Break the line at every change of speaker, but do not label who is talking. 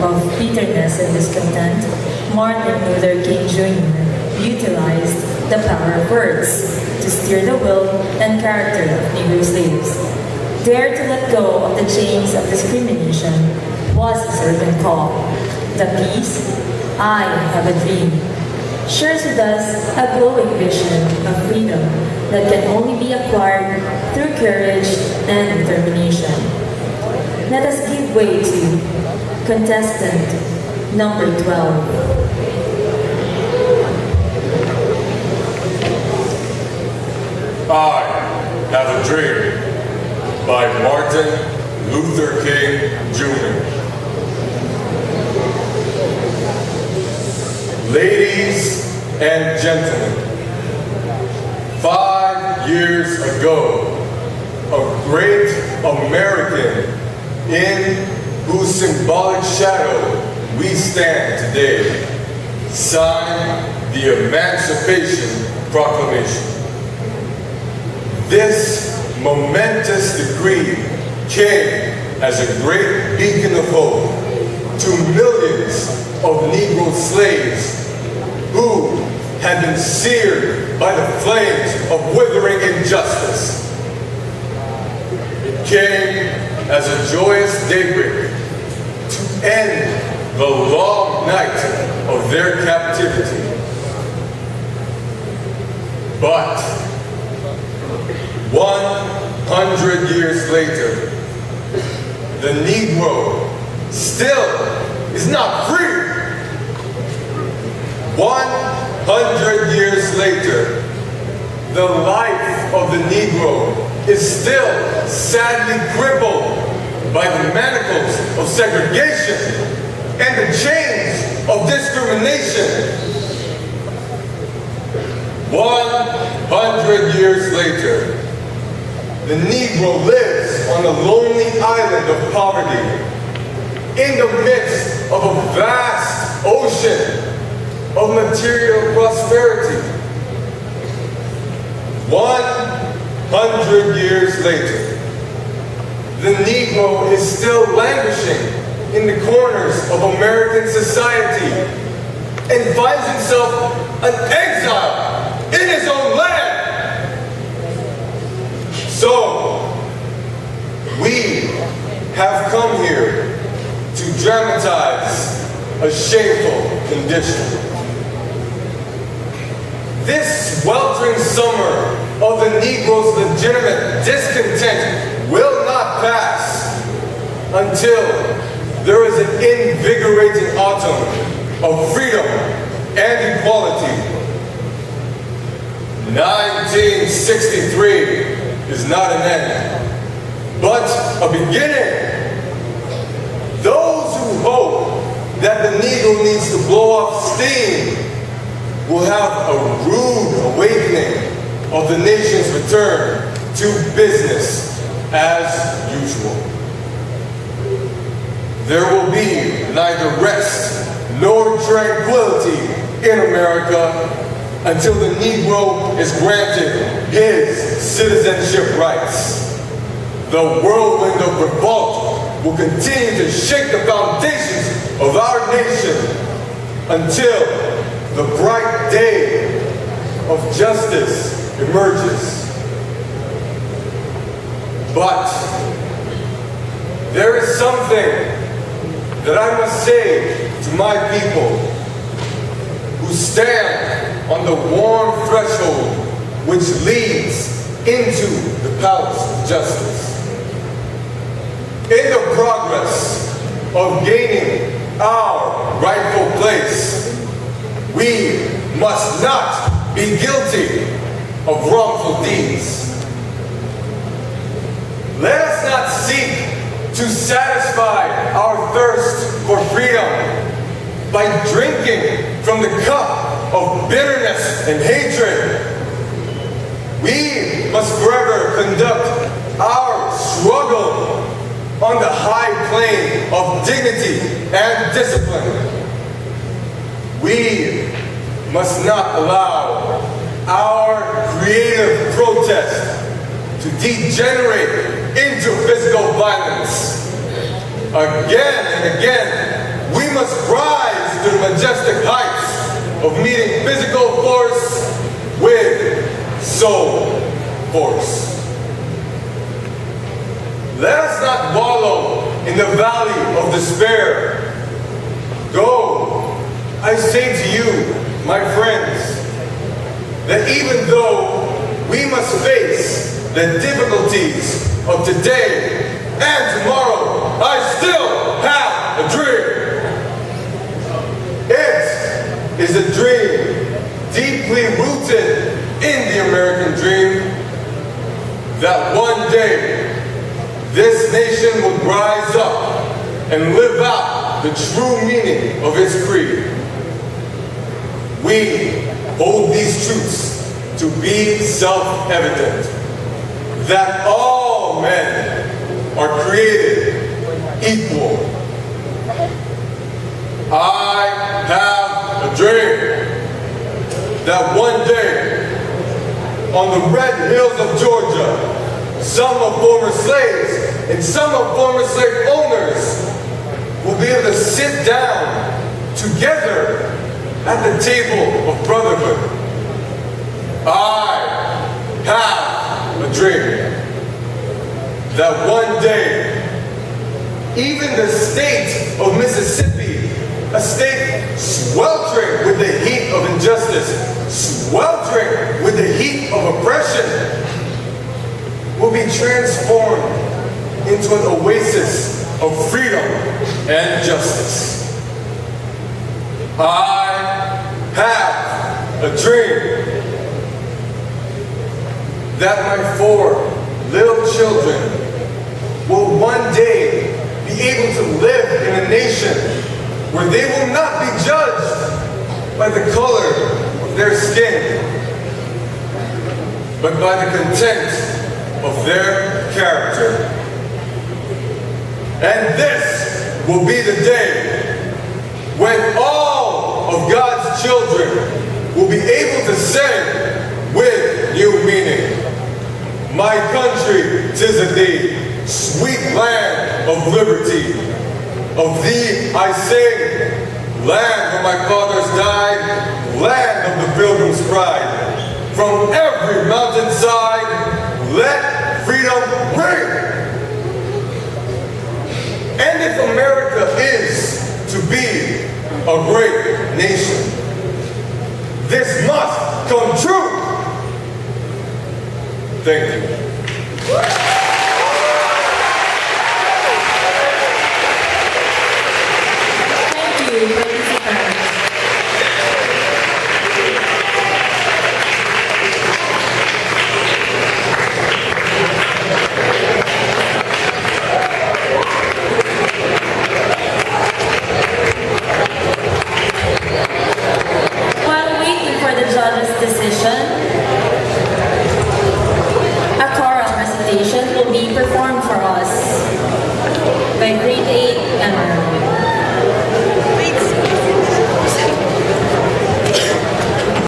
of bitterness and discontent, Martin Luther King Jr. utilized the power of words to steer the will and character of Negro slaves. Dare to let go of the chains of discrimination was his urgent call. The piece, I Have a Dream, shares with us a glowing vision of freedom that can only be acquired through courage and determination. Let us give way to contestant number 12.
I Have a Dream by Martin Luther King Jr. Ladies and gentlemen, 5 years ago, a great American in whose symbolic shadow we stand today signed the Emancipation Proclamation. This momentous decree came as a great beacon of hope to millions of Negro slaves who had been seared by the flames of withering injustice. It came as a joyous daybreak to end the long night of their captivity. But 100 years later, the Negro still is not free. 100 years later, the life of the Negro is still sadly crippled by the manacles of segregation and the chains of discrimination. 100 years later, the Negro lives on a lonely island of poverty in the midst of a vast ocean of material prosperity. 100 years later, the Negro is still languishing in the corners of American society and finds himself an exile in his own land. So, we have come here to dramatize a shameful condition. This sweltering summer of the Negro's legitimate discontent will not pass until there is an invigorating autumn of freedom and equality. 1963 is not an end, but a beginning. Those who hope that the Negro needs to blow off steam will have a rude awakening of the nation's return to business as usual. There will be neither rest nor tranquility in America until the Negro is granted his citizenship rights. The whirlwind of revolt will continue to shake the foundations of our nation until the bright day of justice emerges. But there is something that I must say to my people who stand on the warm threshold which leads into the palace of justice. In the progress of gaining our rightful place, we must not be guilty of wrongful deeds. Let us not seek to satisfy our thirst for freedom by drinking from the cup of bitterness and hatred. We must forever conduct our struggle on the high plane of dignity and discipline. We must not allow our creative protest to degenerate into physical violence. Again and again, we must rise to the majestic heights of meeting physical force with soul force. Let us not wallow in the valley of despair. Go, I say to you, my friends, that even though we must face the difficulties of today and tomorrow, I still have a dream. It is a dream deeply rooted in the American dream that one day this nation would rise up and live out the true meaning of its creed. We hold these truths to be self-evident, that all men are created equal. I have a dream that one day on the red hills of Georgia, some of former slaves and some of former slave owners will be able to sit down together at the table of brotherhood. I have a dream that one day, even the state of Mississippi, a state sweltering with the heat of injustice, sweltering with the heat of oppression, will be transformed into an oasis of freedom and justice. I have a dream that my 4 little children will one day be able to live in a nation where they will not be judged by the color of their skin, but by the content of their character. And this will be the day when all of God's children will be able to say with new meaning, my country, 'tis a thee, sweet land of liberty. Of thee I sing, land where my fathers died, land of the pilgrim's pride. From every mountainside, let freedom ring. And if America is to be a great nation, this must come true. Thank you.